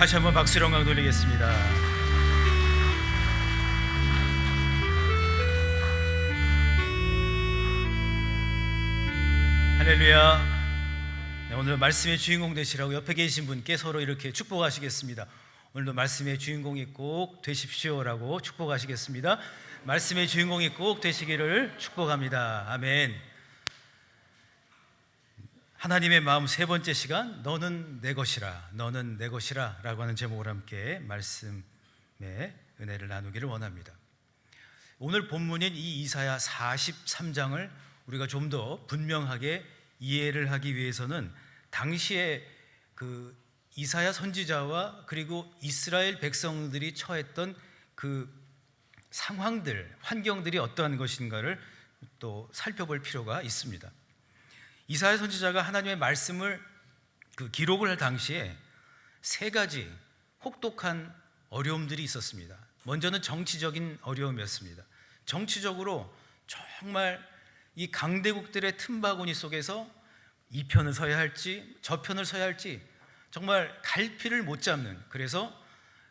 다시 한번 박수로 영광 돌리겠습니다. 할렐루야. 네, 오늘 말씀의 주인공 되시라고 옆에 계신 분께 서로 이렇게 축복하시겠습니다. 오늘도 말씀의 주인공이 꼭 되십시오라고 축복하시겠습니다. 말씀의 주인공이 꼭 되시기를 축복합니다. 아멘. 하나님의 마음 세 번째 시간, 너는 내 것이라, 너는 내 것이라 라고 하는 제목으로 함께 말씀의 은혜를 나누기를 원합니다. 오늘 본문인 이 이사야 43장을 우리가 좀 더 분명하게 이해를 하기 위해서는 당시에 그 이사야 선지자와 그리고 이스라엘 백성들이 처했던 그 상황들, 환경들이 어떠한 것인가를 또 살펴볼 필요가 있습니다. 이사야 선지자가 하나님의 말씀을 기록을 할 당시에 세 가지 혹독한 어려움들이 있었습니다. 먼저는 정치적인 어려움이었습니다. 정치적으로 정말 이 강대국들의 틈바구니 속에서 이 편을 서야 할지 저 편을 서야 할지 정말 갈피를 못 잡는, 그래서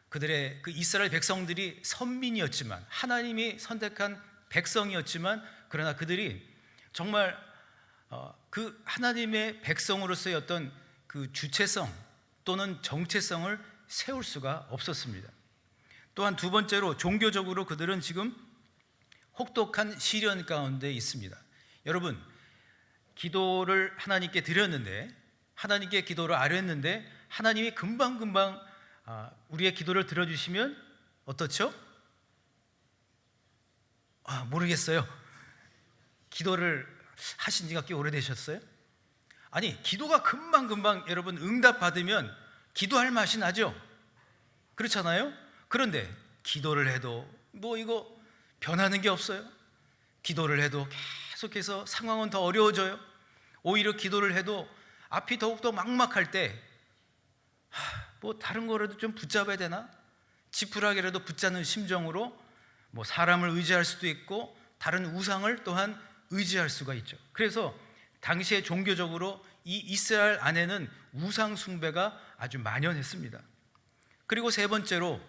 그들의 그 이스라엘 백성들이 선민이었지만, 하나님이 선택한 백성이었지만, 그러나 그들이 정말 그 하나님의 백성으로서의 어떤 그 주체성 또는 정체성을 세울 수가 없었습니다. 또한 두 번째로 종교적으로 그들은 지금 혹독한 시련 가운데 있습니다. 여러분, 기도를 하나님께 드렸는데, 하나님께 기도를 아뢰었는데 하나님이 금방금방 우리의 기도를 들어주시면 어떻죠? 모르겠어요. 기도를 하신 지가 꽤 오래되셨어요? 아니, 기도가 금방금방 여러분 응답받으면 기도할 맛이 나죠? 그렇잖아요? 그런데 기도를 해도 뭐 이거 변하는 게 없어요. 기도를 해도 계속해서 상황은 더 어려워져요. 오히려 기도를 해도 앞이 더욱더 막막할 때 뭐 다른 거라도 좀 붙잡아야 되나? 지푸라기라도 붙잡는 심정으로 뭐 사람을 의지할 수도 있고 다른 우상을 또한 의지할 수가 있죠. 그래서 당시에 종교적으로 이 이스라엘 안에는 우상 숭배가 아주 만연했습니다. 그리고 세 번째로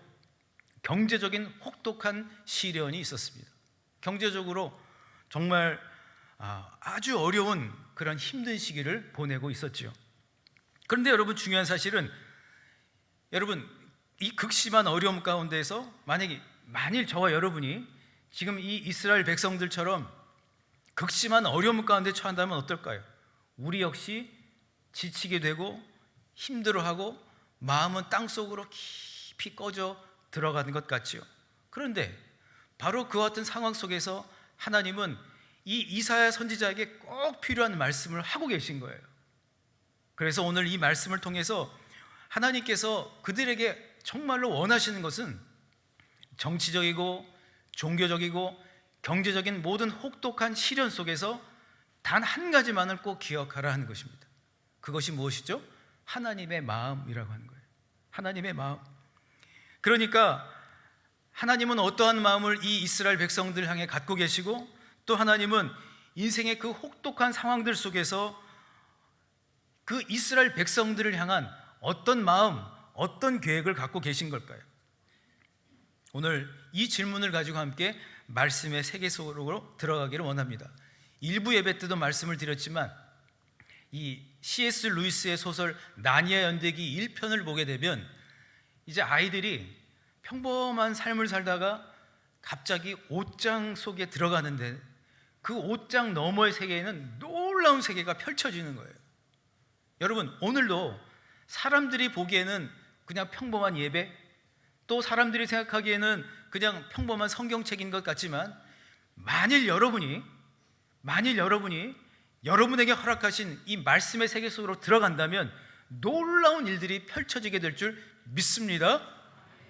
경제적인 혹독한 시련이 있었습니다. 경제적으로 정말 아주 어려운 그런 힘든 시기를 보내고 있었죠. 그런데 여러분, 중요한 사실은 여러분, 이 극심한 어려움 가운데서 만일 저와 여러분이 지금 이 이스라엘 백성들처럼 극심한 어려움 가운데 처한다면 어떨까요? 우리 역시 지치게 되고 힘들어하고 마음은 땅속으로 깊이 꺼져 들어가는 것 같지요. 그런데 바로 그와 같은 상황 속에서 하나님은 이 이사야 선지자에게 꼭 필요한 말씀을 하고 계신 거예요. 그래서 오늘 이 말씀을 통해서 하나님께서 그들에게 정말로 원하시는 것은 정치적이고 종교적이고 경제적인 모든 혹독한 시련 속에서 단 한 가지만을 꼭 기억하라 하는 것입니다. 그것이 무엇이죠? 하나님의 마음이라고 하는 거예요. 하나님의 마음. 그러니까 하나님은 어떠한 마음을 이 이스라엘 백성들 향해 갖고 계시고, 또 하나님은 인생의 그 혹독한 상황들 속에서 그 이스라엘 백성들을 향한 어떤 마음, 어떤 계획을 갖고 계신 걸까요? 오늘 이 질문을 가지고 함께 말씀의 세계 속으로 들어가기를 원합니다. 일부 예배 때도 말씀을 드렸지만 이 C.S. 루이스의 소설 나니아 연대기 1편을 보게 되면 이제 아이들이 평범한 삶을 살다가 갑자기 옷장 속에 들어가는데 그 옷장 너머의 세계에는 놀라운 세계가 펼쳐지는 거예요. 여러분, 오늘도 사람들이 보기에는 그냥 평범한 예배, 또 사람들이 생각하기에는 그냥 평범한 성경책인 것 같지만 만일 여러분이 여러분에게 허락하신 이 말씀의 세계 속으로 들어간다면 놀라운 일들이 펼쳐지게 될 줄 믿습니다.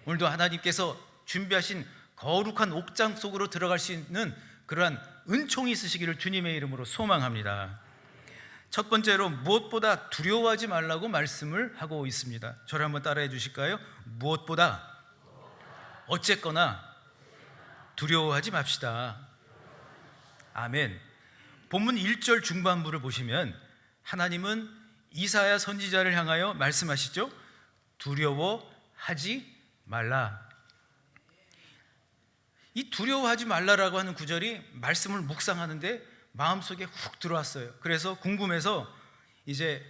오늘도 하나님께서 준비하신 거룩한 옥장 속으로 들어갈 수 있는 그러한 은총이 있으시기를 주님의 이름으로 소망합니다. 첫 번째로 무엇보다 두려워하지 말라고 말씀을 하고 있습니다. 저를 한번 따라해 주실까요? 무엇보다 어쨌거나 두려워하지 맙시다. 아멘. 본문 1절 중반부를 보시면 하나님은 이사야 선지자를 향하여 말씀하시죠. 두려워 두려워하지 말라. 이 두려워하지 말라라고 하는 구절이 말씀을 묵상하는데 마음속에 훅 들어왔어요. 그래서 궁금해서 이제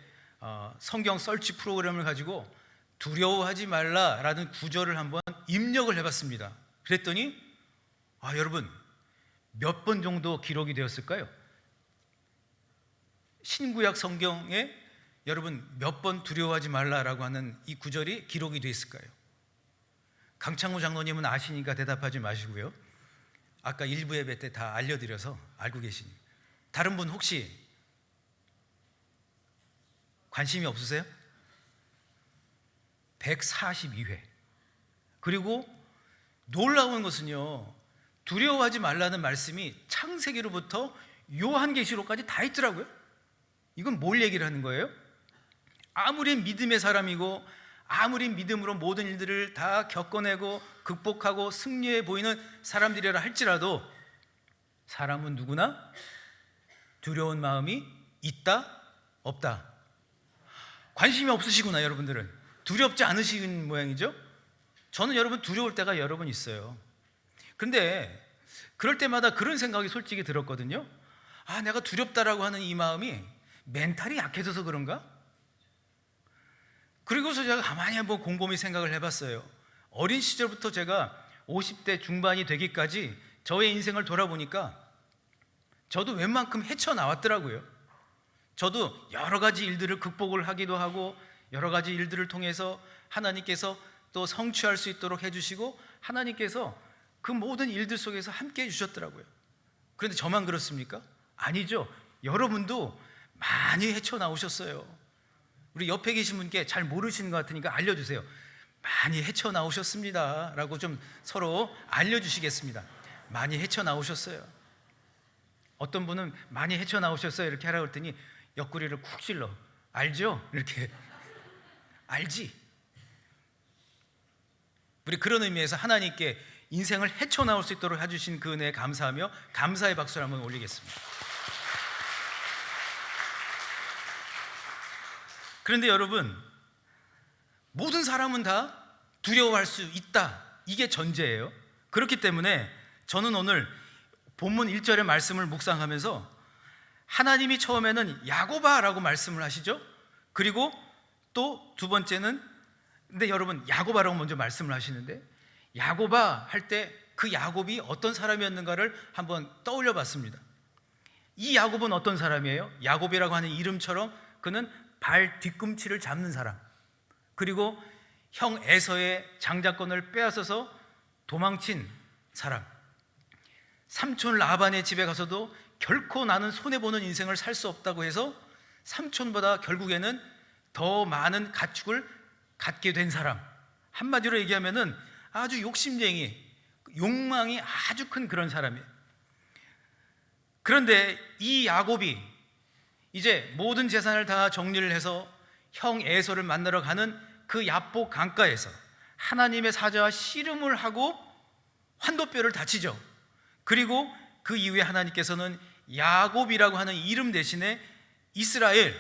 성경 설치 프로그램을 가지고 두려워하지 말라라는 구절을 한번 입력을 해봤습니다. 그랬더니 여러분 몇 번 정도 기록이 되었을까요? 신구약 성경에 여러분 몇 번 두려워하지 말라라고 하는 이 구절이 기록이 되어 있을까요? 강창호 장로님은 아시니까 대답하지 마시고요. 아까 일부 예배 때 다 알려드려서 알고 계시니. 다른 분 혹시 관심이 없으세요? 142회. 그리고 놀라운 것은요, 두려워하지 말라는 말씀이 창세기로부터 요한계시록까지 다 있더라고요. 이건 뭘 얘기를 하는 거예요? 아무리 믿음의 사람이고 아무리 믿음으로 모든 일들을 다 겪어내고 극복하고 승리해 보이는 사람들이라 할지라도 사람은 누구나 두려운 마음이 있다, 없다. 관심이 없으시구나. 여러분들은 두렵지 않으신 모양이죠? 저는 여러분 두려울 때가 여러 번 있어요. 근데 그럴 때마다 그런 생각이 솔직히 들었거든요. 내가 두렵다라고 하는 이 마음이 멘탈이 약해져서 그런가? 그리고서 제가 가만히 한번 곰곰이 생각을 해봤어요. 어린 시절부터 제가 50대 중반이 되기까지 저의 인생을 돌아보니까 저도 웬만큼 헤쳐나왔더라고요. 저도 여러 가지 일들을 극복을 하기도 하고 여러 가지 일들을 통해서 하나님께서 또 성취할 수 있도록 해주시고 하나님께서 그 모든 일들 속에서 함께 해주셨더라고요. 그런데 저만 그렇습니까? 아니죠. 여러분도 많이 헤쳐나오셨어요. 우리 옆에 계신 분께 잘 모르시는 것 같으니까 알려주세요. 많이 헤쳐나오셨습니다 라고 좀 서로 알려주시겠습니다. 많이 헤쳐나오셨어요. 어떤 분은 많이 헤쳐나오셨어요 이렇게 하라고 했더니 옆구리를 쿡 찔러. 알죠? 이렇게. 알지? 우리 그런 의미에서 하나님께 인생을 헤쳐나올 수 있도록 해주신 그 은혜에 감사하며 감사의 박수를 한번 올리겠습니다. 그런데 여러분, 모든 사람은 다 두려워할 수 있다. 이게 전제예요. 그렇기 때문에 저는 오늘 본문 1절의 말씀을 묵상하면서 하나님이 처음에는 야고바라고 말씀을 하시죠. 그리고 또 두 번째는, 근데 여러분 야고바라고 먼저 말씀을 하시는데 야고바 할 때 그 야곱이 어떤 사람이었는가를 한번 떠올려 봤습니다. 이 야곱은 어떤 사람이에요? 야곱이라고 하는 이름처럼 그는 발 뒤꿈치를 잡는 사람, 그리고 형 에서의 장자권을 빼앗아서 도망친 사람, 삼촌 라반의 집에 가서도 결코 나는 손해보는 인생을 살 수 없다고 해서 삼촌보다 결국에는 더 많은 가축을 갖게 된 사람, 한마디로 얘기하면은 아주 욕심쟁이, 욕망이 아주 큰 그런 사람이에요. 그런데 이 야곱이 이제 모든 재산을 다 정리를 해서 형 에서를 만나러 가는 그 야복 강가에서 하나님의 사자와 씨름을 하고 환도뼈를 다치죠. 그리고 그 이후에 하나님께서는 야곱이라고 하는 이름 대신에 이스라엘,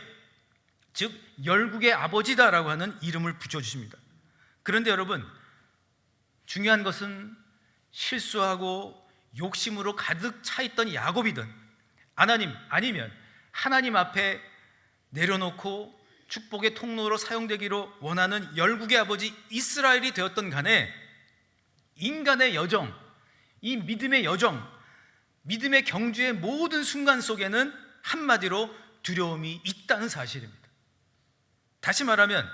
즉 열국의 아버지다라고 하는 이름을 붙여주십니다. 그런데 여러분, 중요한 것은 실수하고 욕심으로 가득 차 있던 야곱이든 아니면 하나님 앞에 내려놓고 축복의 통로로 사용되기로 원하는 열국의 아버지 이스라엘이 되었던 간에 인간의 여정, 이 믿음의 여정, 믿음의 경주의 모든 순간 속에는 한마디로 두려움이 있다는 사실입니다. 다시 말하면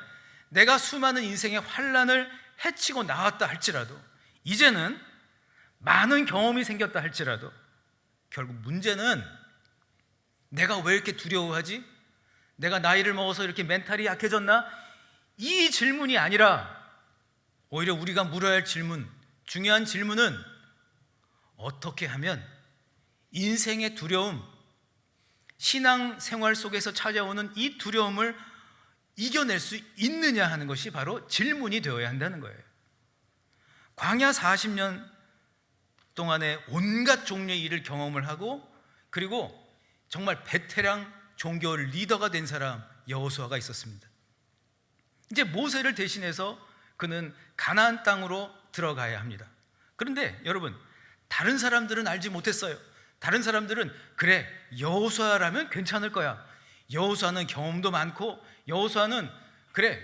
내가 수많은 인생의 환난을 헤치고 나왔다 할지라도, 이제는 많은 경험이 생겼다 할지라도 결국 문제는 내가 왜 이렇게 두려워하지? 내가 나이를 먹어서 이렇게 멘탈이 약해졌나? 이 질문이 아니라 오히려 우리가 물어야 할 질문, 중요한 질문은 어떻게 하면 인생의 두려움, 신앙 생활 속에서 찾아오는 이 두려움을 이겨낼 수 있느냐 하는 것이 바로 질문이 되어야 한다는 거예요. 광야 40년 동안에 온갖 종류의 일을 경험을 하고, 그리고 정말 베테랑 종교 리더가 된 사람 여호수아가 있었습니다. 이제 모세를 대신해서 그는 가나안 땅으로 들어가야 합니다. 그런데 여러분, 다른 사람들은 알지 못했어요. 다른 사람들은 그래, 여호수아라면 괜찮을 거야. 여호수아는 경험도 많고 여호수아는 그래,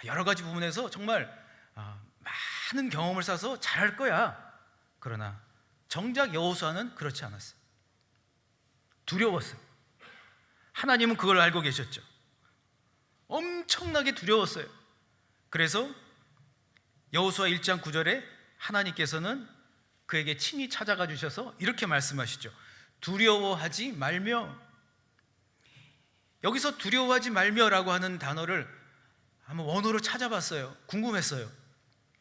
여러 가지 부분에서 정말 많은 경험을 쌓아서 잘할 거야. 그러나 정작 여호수아는 그렇지 않았어요. 두려웠어요. 하나님은 그걸 알고 계셨죠. 엄청나게 두려웠어요. 그래서 여호수아 1장 9절에 하나님께서는 그에게 친히 찾아가 주셔서 이렇게 말씀하시죠. 두려워하지 말며. 여기서 두려워하지 말며라고 하는 단어를 한번 원어로 찾아봤어요. 궁금했어요.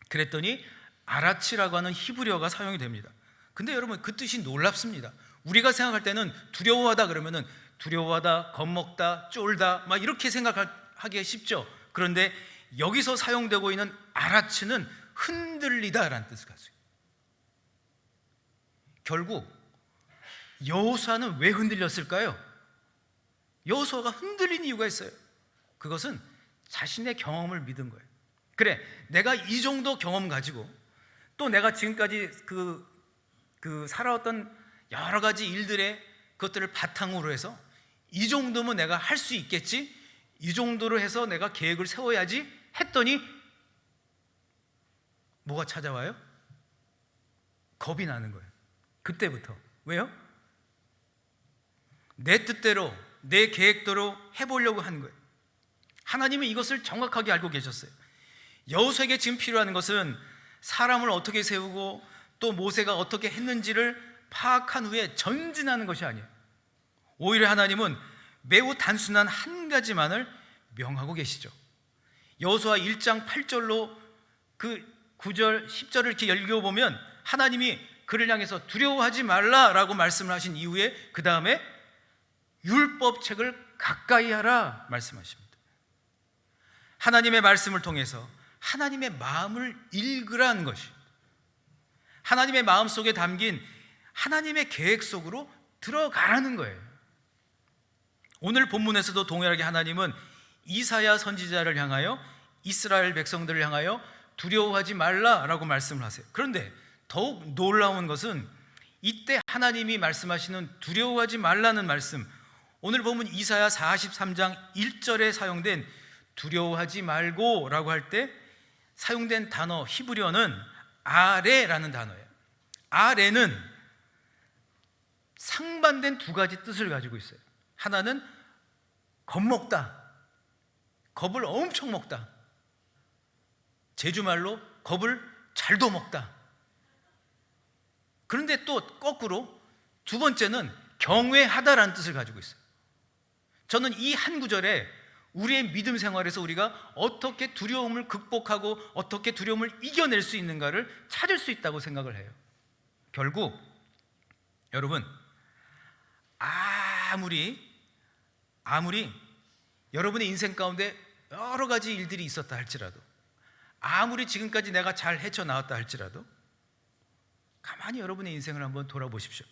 그랬더니 아라치라고 하는 히브리어가 사용이 됩니다. 근데 여러분, 그 뜻이 놀랍습니다. 우리가 생각할 때는 두려워하다 그러면은 두려워하다, 겁먹다, 쫄다 막 이렇게 생각하기 쉽죠. 그런데 여기서 사용되고 있는 아라치는 흔들리다라는 뜻을 가지고 있어요. 결국 여호수아는 왜 흔들렸을까요? 여호수아가 흔들린 이유가 있어요. 그것은 자신의 경험을 믿은 거예요. 그래, 내가 이 정도 경험 가지고 또 내가 지금까지 살아왔던 여러 가지 일들의 그것들을 바탕으로 해서 이 정도면 내가 할 수 있겠지, 이 정도로 해서 내가 계획을 세워야지 했더니 뭐가 찾아와요? 겁이 나는 거예요. 그때부터. 왜요? 내 뜻대로, 내 계획대로 해보려고 하는 거예요. 하나님은 이것을 정확하게 알고 계셨어요. 여호수아에게 지금 필요한 것은 사람을 어떻게 세우고 또 모세가 어떻게 했는지를 파악한 후에 전진하는 것이 아니에요. 오히려 하나님은 매우 단순한 한 가지만을 명하고 계시죠. 여호수아 1장 8절로 그 9절, 10절을 이렇게 읽어보면 하나님이 그를 향해서 두려워하지 말라라고 말씀을 하신 이후에 그 다음에 율법책을 가까이 하라 말씀하십니다. 하나님의 말씀을 통해서 하나님의 마음을 읽으라는 것이, 하나님의 마음 속에 담긴 하나님의 계획 속으로 들어가라는 거예요. 오늘 본문에서도 동일하게 하나님은 이사야 선지자를 향하여, 이스라엘 백성들을 향하여 두려워하지 말라라고 말씀을 하세요. 그런데 더욱 놀라운 것은 이때 하나님이 말씀하시는 두려워하지 말라는 말씀, 오늘 보면 이사야 43장 1절에 사용된 두려워하지 말고 라고 할 때 사용된 단어 히브리어는 아레라는 단어예요. 아레는 상반된 두 가지 뜻을 가지고 있어요. 하나는 겁먹다, 겁을 엄청 먹다. 제주말로 겁을 잘도 먹다. 그런데 또 거꾸로 두 번째는 경외하다라는 뜻을 가지고 있어요. 저는 이 한 구절에 우리의 믿음 생활에서 우리가 어떻게 두려움을 극복하고 어떻게 두려움을 이겨낼 수 있는가를 찾을 수 있다고 생각을 해요. 결국 여러분, 아무리 여러분의 인생 가운데 여러 가지 일들이 있었다 할지라도, 아무리 지금까지 내가 잘 헤쳐나왔다 할지라도 가만히 여러분의 인생을 한번 돌아보십시오.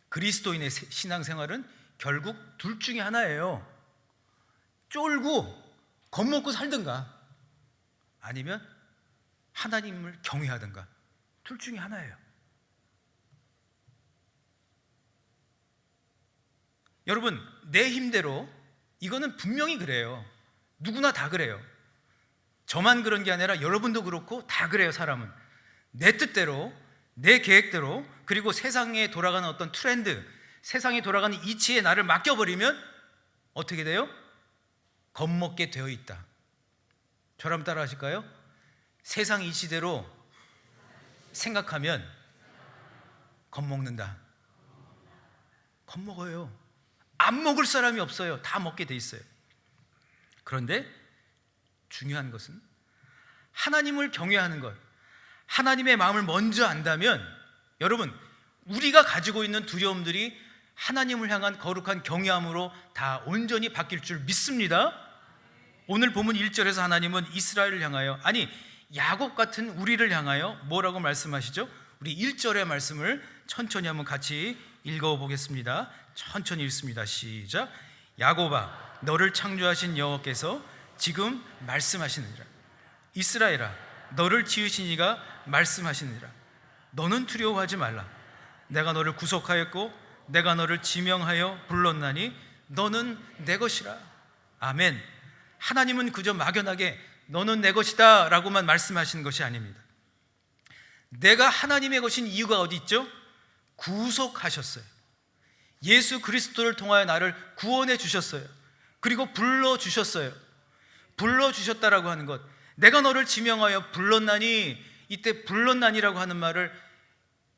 그리스도인의 신앙생활은 결국 둘 중에 하나예요. 쫄고 겁먹고 살든가 아니면 하나님을 경외하든가, 둘 중에 하나예요. 여러분, 내 힘대로, 이거는 분명히 그래요. 누구나 다 그래요. 저만 그런 게 아니라 여러분도 그렇고 다 그래요. 사람은 내 뜻대로, 내 계획대로, 그리고 세상에 돌아가는 어떤 트렌드, 세상에 돌아가는 이치에 나를 맡겨버리면 어떻게 돼요? 겁먹게 되어 있다. 저랑 따라 하실까요? 세상 이치대로 생각하면 겁먹는다. 겁먹어요. 안 먹을 사람이 없어요. 다 먹게 돼 있어요. 그런데 중요한 것은 하나님을 경외하는 것, 하나님의 마음을 먼저 안다면, 여러분, 우리가 가지고 있는 두려움들이 하나님을 향한 거룩한 경외함으로 다 온전히 바뀔 줄 믿습니다. 오늘 본문 1절에서 하나님은 이스라엘을 향하여, 아니 야곱 같은 우리를 향하여 뭐라고 말씀하시죠? 우리 1절의 말씀을 천천히 한번 같이 읽어보겠습니다. 천천히 읽습니다. 시작. 야곱아, 너를 창조하신 여호와께서 지금 말씀하시느니라. 이스라엘아, 너를 지으신 이가 말씀하시니라. 너는 두려워하지 말라. 내가 너를 구속하였고 내가 너를 지명하여 불렀나니 너는 내 것이라. 아멘. 하나님은 그저 막연하게 너는 내 것이다 라고만 말씀하시는 것이 아닙니다. 내가 하나님의 것인 이유가 어디 있죠? 구속하셨어요. 예수 그리스도를 통하여 나를 구원해 주셨어요. 그리고 불러주셨어요. 불러주셨다라고 하는 것, 내가 너를 지명하여 불렀나니, 이때 불렀나니라고 하는 말을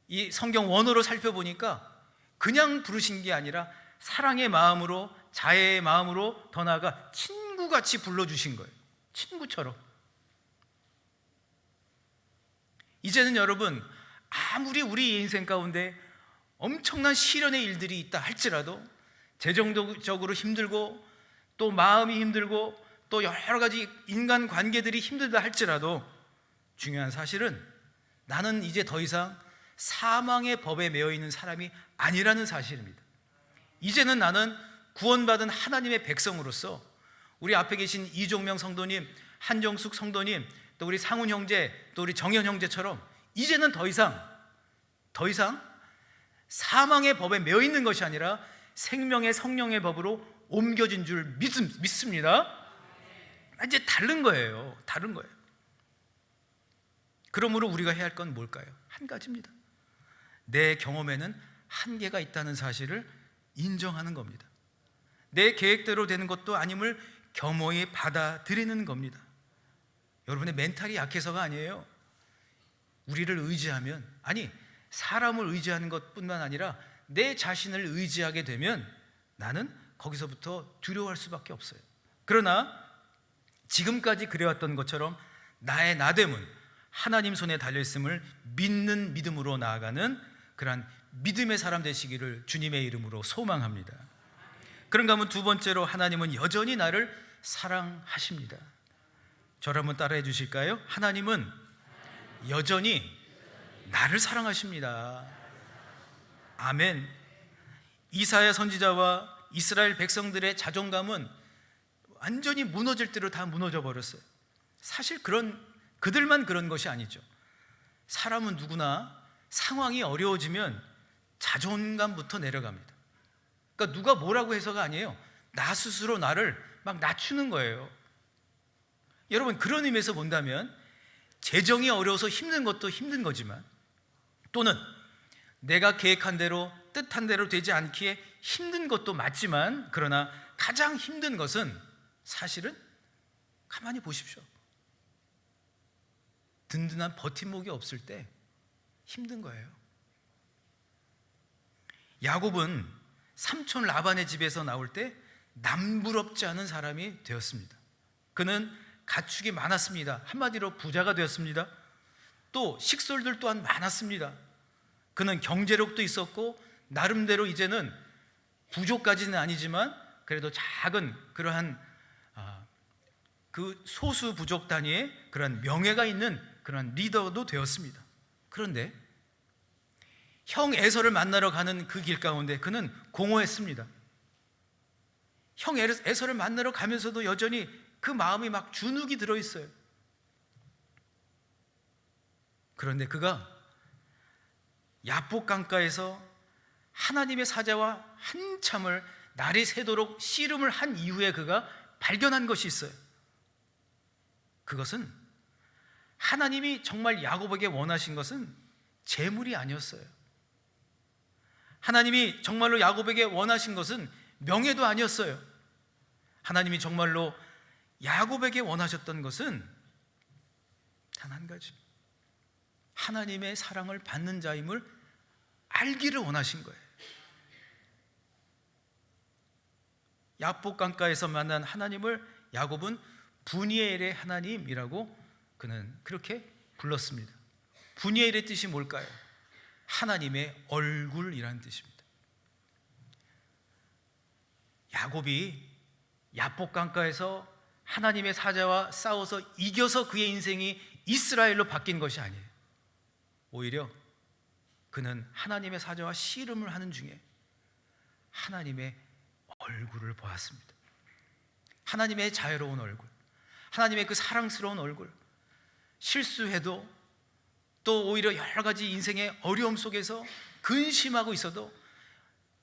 이 성경 원어로 살펴보니까 그냥 부르신 게 아니라 사랑의 마음으로, 자애의 마음으로, 더 나아가 친구같이 불러주신 거예요. 친구처럼. 이제는 여러분, 아무리 우리 인생 가운데 엄청난 시련의 일들이 있다 할지라도, 재정적으로 힘들고 또 마음이 힘들고 또 여러 가지 인간관계들이 힘들다 할지라도, 중요한 사실은 나는 이제 더 이상 사망의 법에 매여 있는 사람이 아니라는 사실입니다. 이제는 나는 구원받은 하나님의 백성으로서, 우리 앞에 계신 이종명 성도님, 한정숙 성도님, 또 우리 상훈 형제, 또 우리 정현 형제처럼 이제는 더 이상 사망의 법에 매여 있는 것이 아니라 생명의 성령의 법으로 옮겨진 줄 믿습니다. 이제 다른 거예요. 다른 거예요. 그러므로 우리가 해야 할 건 뭘까요? 한 가지입니다. 내 경험에는 한계가 있다는 사실을 인정하는 겁니다. 내 계획대로 되는 것도 아님을 겸허히 받아들이는 겁니다. 여러분의 멘탈이 약해서가 아니에요. 우리를 의지하면, 아니 사람을 의지하는 것뿐만 아니라 내 자신을 의지하게 되면 나는 거기서부터 두려워할 수밖에 없어요. 그러나 지금까지 그래왔던 것처럼 나의 나됨은 하나님 손에 달려있음을 믿는 믿음으로 나아가는 그러한 믿음의 사람 되시기를 주님의 이름으로 소망합니다. 그런가 하면 두 번째로, 하나님은 여전히 나를 사랑하십니다. 저를 한번 따라해 주실까요? 하나님은 여전히 나를 사랑하십니다. 아멘. 이사야 선지자와 이스라엘 백성들의 자존감은 완전히 무너질 대로 다 무너져 버렸어요. 사실 그들만 그런 것이 아니죠. 사람은 누구나 상황이 어려워지면 자존감부터 내려갑니다. 그러니까 누가 뭐라고 해서가 아니에요. 나 스스로 나를 막 낮추는 거예요. 여러분, 그런 의미에서 본다면 재정이 어려워서 힘든 것도 힘든 거지만, 또는 내가 계획한 대로 뜻한 대로 되지 않기에 힘든 것도 맞지만, 그러나 가장 힘든 것은 사실은 가만히 보십시오. 든든한 버팀목이 없을 때 힘든 거예요. 야곱은 삼촌 라반의 집에서 나올 때 남부럽지 않은 사람이 되었습니다. 그는 가축이 많았습니다. 한마디로 부자가 되었습니다. 또 식솔들 또한 많았습니다. 그는 경제력도 있었고 나름대로 이제는 부족까지는 아니지만 그래도 작은 그러한 그 소수 부족 단위의 그런 명예가 있는 그런 리더도 되었습니다. 그런데 형 에서를 만나러 가는 그 길 가운데 그는 공허했습니다. 형 에서를 만나러 가면서도 여전히 그 마음이 막 주눅이 들어있어요. 그런데 그가 야복 강가에서 하나님의 사자와 한참을 날이 새도록 씨름을 한 이후에 그가 발견한 것이 있어요. 그것은 하나님이 정말 야곱에게 원하신 것은 재물이 아니었어요. 하나님이 정말로 야곱에게 원하신 것은 명예도 아니었어요. 하나님이 정말로 야곱에게 원하셨던 것은 단 한 가지, 하나님의 사랑을 받는 자임을 알기를 원하신 거예요. 야복 강가에서 만난 하나님을 야곱은 분이엘의 하나님이라고 그는 그렇게 불렀습니다. 분이엘의 뜻이 뭘까요? 하나님의 얼굴이라는 뜻입니다. 야곱이 야복 강가에서 하나님의 사자와 싸워서 이겨서 그의 인생이 이스라엘로 바뀐 것이 아니에요. 오히려 그는 하나님의 사자와 씨름을 하는 중에 하나님의 얼굴을 보았습니다. 하나님의 자유로운 얼굴, 하나님의 그 사랑스러운 얼굴, 실수해도 또 오히려 여러 가지 인생의 어려움 속에서 근심하고 있어도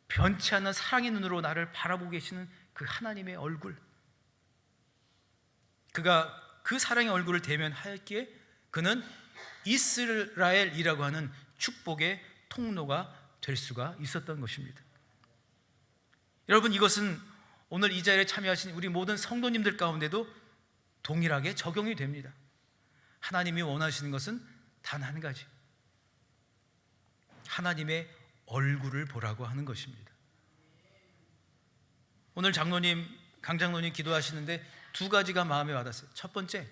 변치 않는 사랑의 눈으로 나를 바라보고 계시는 그 하나님의 얼굴, 그가 그 사랑의 얼굴을 대면하였기에 그는 이스라엘이라고 하는 축복의 통로가 될 수가 있었던 것입니다. 여러분, 이것은 오늘 이 자리에 참여하신 우리 모든 성도님들 가운데도 동일하게 적용이 됩니다. 하나님이 원하시는 것은 단 한 가지, 하나님의 얼굴을 보라고 하는 것입니다. 오늘 장로님, 강장로님 기도하시는데 두 가지가 마음에 와닿았어요. 첫 번째,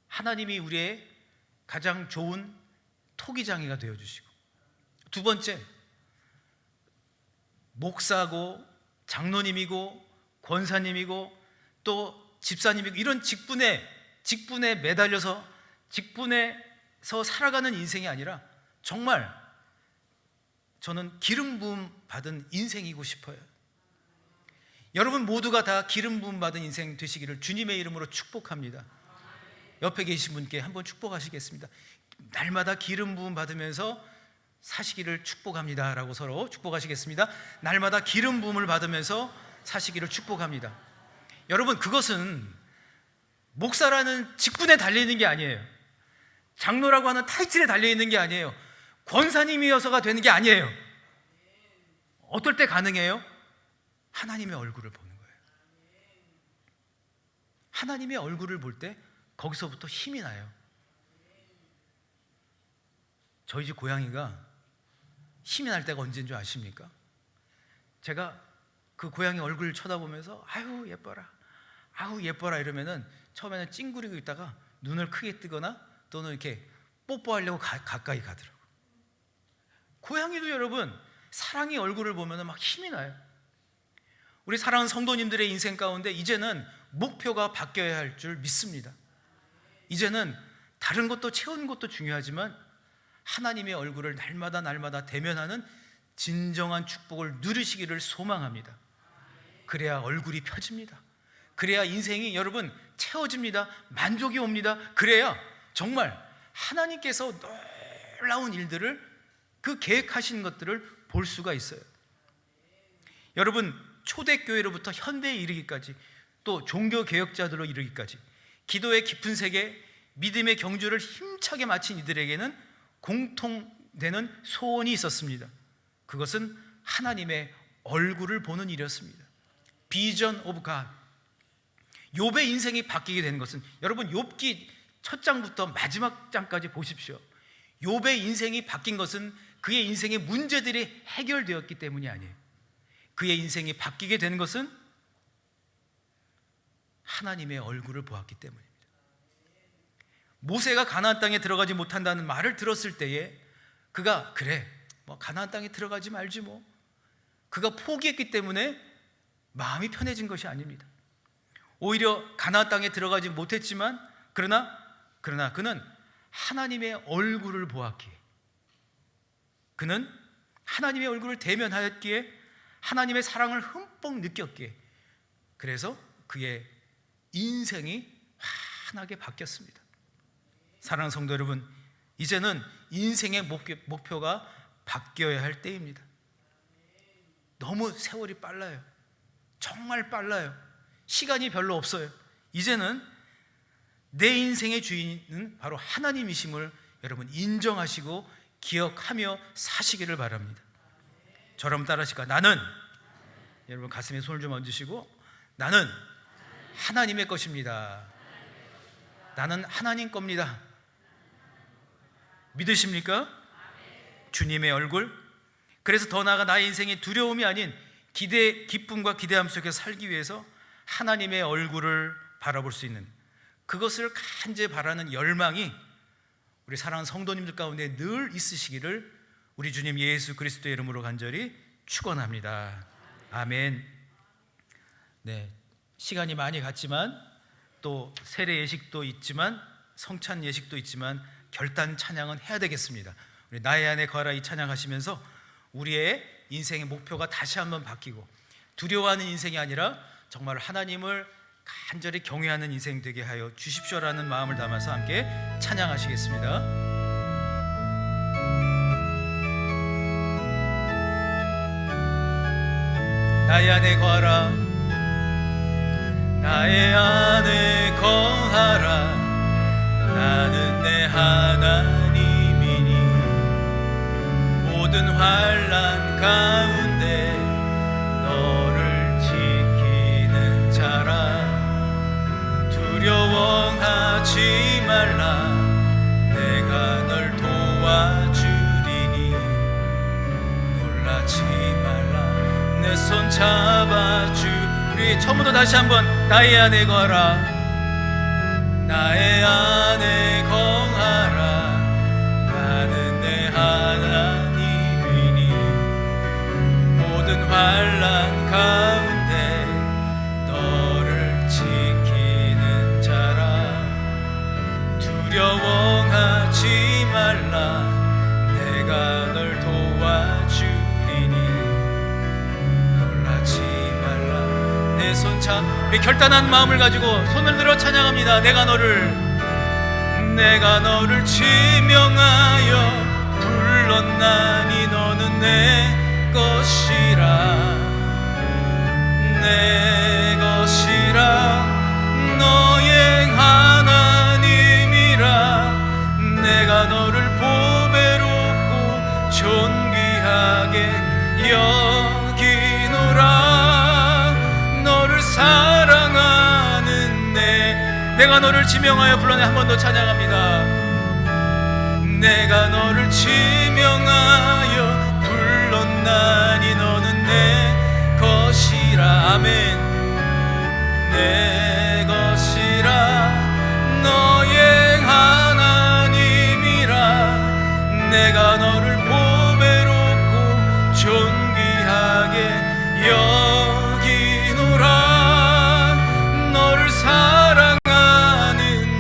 하나님이 우리의 가장 좋은 토기장이가 되어주시고, 두 번째, 목사고 장로님이고 권사님이고 또 집사님이고 이런 직분에 매달려서 직분에서 살아가는 인생이 아니라 정말 저는 기름 부음 받은 인생이고 싶어요. 여러분 모두가 다 기름 부음 받은 인생 되시기를 주님의 이름으로 축복합니다. 옆에 계신 분께 한번 축복하시겠습니다. 날마다 기름 부음 받으면서 사시기를 축복합니다 라고 서로 축복하시겠습니다. 날마다 기름 부음을 받으면서 사시기를 축복합니다. 여러분, 그것은 목사라는 직분에 달려있는 게 아니에요. 장로라고 하는 타이틀에 달려있는 게 아니에요. 권사님이어서가 되는 게 아니에요. 어떨 때 가능해요? 하나님의 얼굴을 보는 거예요. 하나님의 얼굴을 볼 때 거기서부터 힘이 나요. 저희 집 고양이가 힘이 날 때가 언제인 줄 아십니까? 제가 그 고양이 얼굴을 쳐다보면서 아유 예뻐라, 아유 예뻐라 이러면은 처음에는 찡그리고 있다가 눈을 크게 뜨거나 또는 이렇게 뽀뽀하려고 가까이 가더라고요. 고양이도 여러분 사랑의 얼굴을 보면 막 힘이 나요. 우리 사랑하는 성도님들의 인생 가운데 이제는 목표가 바뀌어야 할 줄 믿습니다. 이제는 다른 것도 채우는 것도 중요하지만 하나님의 얼굴을 날마다 대면하는 진정한 축복을 누리시기를 소망합니다. 그래야 얼굴이 펴집니다. 그래야 인생이 여러분 채워집니다. 만족이 옵니다. 그래야 정말 하나님께서 놀라운 일들을, 그 계획하신 것들을 볼 수가 있어요. 여러분, 초대교회로부터 현대에 이르기까지 또 종교개혁자들로 이르기까지 기도의 깊은 세계, 믿음의 경주를 힘차게 마친 이들에게는 공통되는 소원이 있었습니다. 그것은 하나님의 얼굴을 보는 일이었습니다. 비전 오브 갓. 욥의 인생이 바뀌게 되는 것은, 여러분 욥기 첫 장부터 마지막 장까지 보십시오. 욥의 인생이 바뀐 것은 그의 인생의 문제들이 해결되었기 때문이 아니에요. 그의 인생이 바뀌게 되는 것은 하나님의 얼굴을 보았기 때문입니다. 모세가 가나안 땅에 들어가지 못한다는 말을 들었을 때에 그가 그래 뭐 가나안 땅에 들어가지 말지 뭐, 그가 포기했기 때문에 마음이 편해진 것이 아닙니다. 오히려 가나안 땅에 들어가지 못했지만 그러나 그는 하나님의 얼굴을 보았기에, 그는 하나님의 얼굴을 대면하였기에 하나님의 사랑을 흠뻑 느꼈기에, 그래서 그의 인생이 환하게 바뀌었습니다. 사랑하는 성도 여러분, 이제는 인생의 목표가 바뀌어야 할 때입니다. 너무 세월이 빨라요. 정말 빨라요. 시간이 별로 없어요. 이제는 내 인생의 주인은 바로 하나님이심을 여러분 인정하시고 기억하며 사시기를 바랍니다. 저럼 따라하실까? 나는, 여러분 가슴에 손을 좀 얹으시고, 나는 하나님의 것입니다. 나는 하나님 겁니다. 믿으십니까? 주님의 얼굴. 그래서 더 나아가 나의 인생의 두려움이 아닌 기쁨과 기대함 속에 살기 위해서 하나님의 얼굴을 바라볼 수 있는, 그것을 간절히 바라는 열망이 우리 사랑하는 성도님들 가운데 늘 있으시기를 우리 주님 예수 그리스도의 이름으로 간절히 축원합니다. 아멘. 네, 시간이 많이 갔지만 또 세례 예식도 있지만 성찬 예식도 있지만 결단 찬양은 해야 되겠습니다. 우리 나의 안에 거하라 이 찬양하시면서 우리의 인생의 목표가 다시 한번 바뀌고, 두려워하는 인생이 아니라 정말 하나님을 간절히 경외하는 인생 되게 하여 주십시오라는 마음을 담아서 함께 찬양하시겠습니다. 나의 안에 거하라, 나의 안에 거하라. 나는 내 하나님이니 모든 환난 가운데 너를 지키는 자라. 두려워하지 말라, 내가 널 도와주리니. 놀라지 말라, 내 손 잡아주리. 처음부터 다시 한번. 나의 안에 거하라, 나의 안에 거하라. 나는 내 하나님이니 모든 환난 가운데 너를 지키는 자라. 두려워하지 말라, 내가 널 도와주리니. 놀라지 말라, 내 손 잡. 우리 결단한 마음을 가지고 손을 들어 찬양합니다. 내가 너를 지명하여 불렀나니 너는 내 것이라. 내 것이라, 너의 하나님이라. 내가 너를 보배롭고 존귀하게 여기노라. 너를 사랑하는 내가 너를 지명하여 불러내. 한 번 더 찬양합니다. 내가 너를 지명하여 불렀나니 너는 내 것이라. 아멘. 내 것이라, 너의 하나님이라. 내가 너를 보배롭고 존귀하게 여기노라. 너를 사랑하는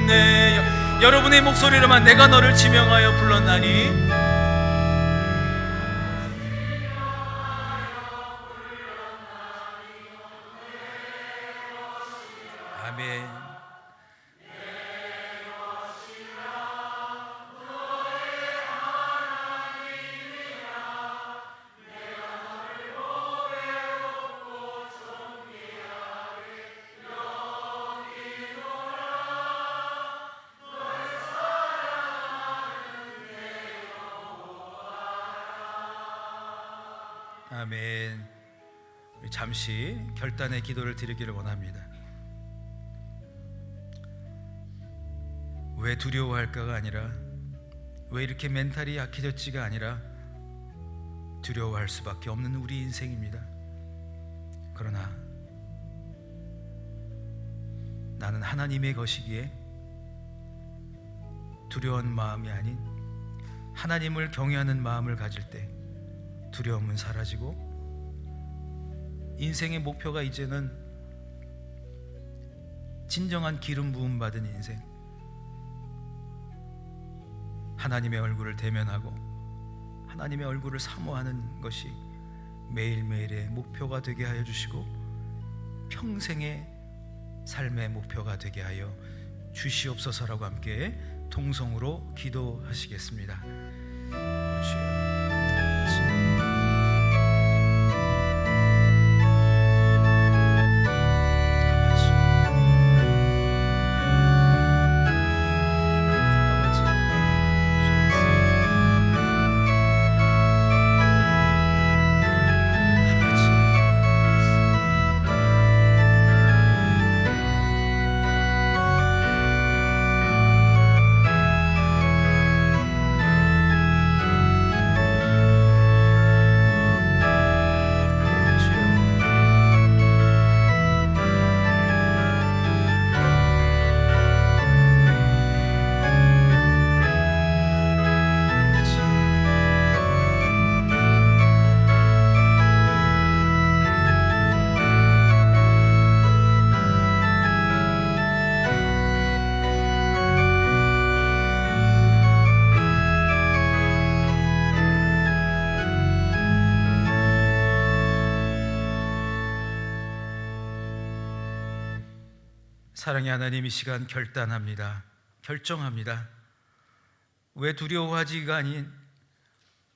내. 여러분의 목소리로만 내가 너를 지명하여 불렀나니. 아멘. 아멘. 우리 잠시 결단의 기도를 드리기를 원합니다. 왜 두려워할까가 아니라, 왜 이렇게 멘탈이 약해졌지가 아니라 두려워할 수밖에 없는 우리 인생입니다. 그러나 나는 하나님의 것이기에 두려운 마음이 아닌 하나님을 경외하는 마음을 가질 때 두려움은 사라지고 인생의 목표가 이제는 진정한 기름 부음 받은 인생, 하나님의 얼굴을 대면하고 하나님의 얼굴을 사모하는 것이 매일매일의 목표가 되게 하여 주시고 평생의 삶의 목표가 되게 하여 주시옵소서라고 함께 통성으로 기도하시겠습니다. 주여. 사랑의 하나님, 이 시간 결단합니다. 결정합니다. 왜 두려워하지가 아닌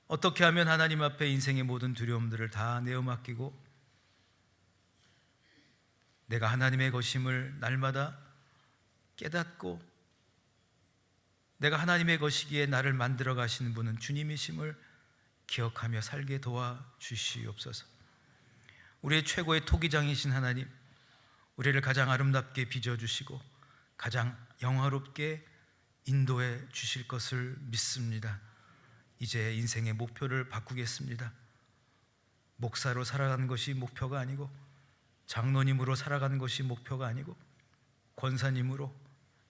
어떻게 하면 하나님 앞에 인생의 모든 두려움들을 다 내어 맡기고 내가 하나님의 것임을 날마다 깨닫고 내가 하나님의 것이기에 나를 만들어 가시는 분은 주님이심을 기억하며 살게 도와주시옵소서. 우리의 최고의 토기장이신 하나님, 우리를 가장 아름답게 빚어주시고 가장 영화롭게 인도해 주실 것을 믿습니다. 이제 인생의 목표를 바꾸겠습니다. 목사로 살아가는 것이 목표가 아니고, 장로님으로 살아가는 것이 목표가 아니고, 권사님으로,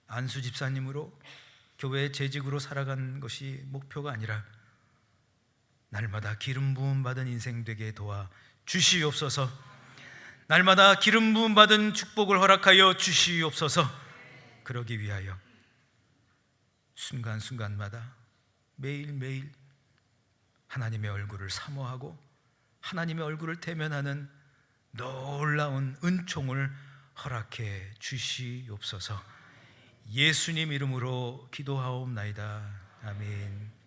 안수 집사님으로, 교회의 재직으로 살아가는 것이 목표가 아니라 날마다 기름 부음 받은 인생 되게 도와 주시옵소서. 날마다 기름 부음 받은 축복을 허락하여 주시옵소서. 그러기 위하여 순간순간마다 매일매일 하나님의 얼굴을 사모하고 하나님의 얼굴을 대면하는 놀라운 은총을 허락해 주시옵소서. 예수님 이름으로 기도하옵나이다. 아멘.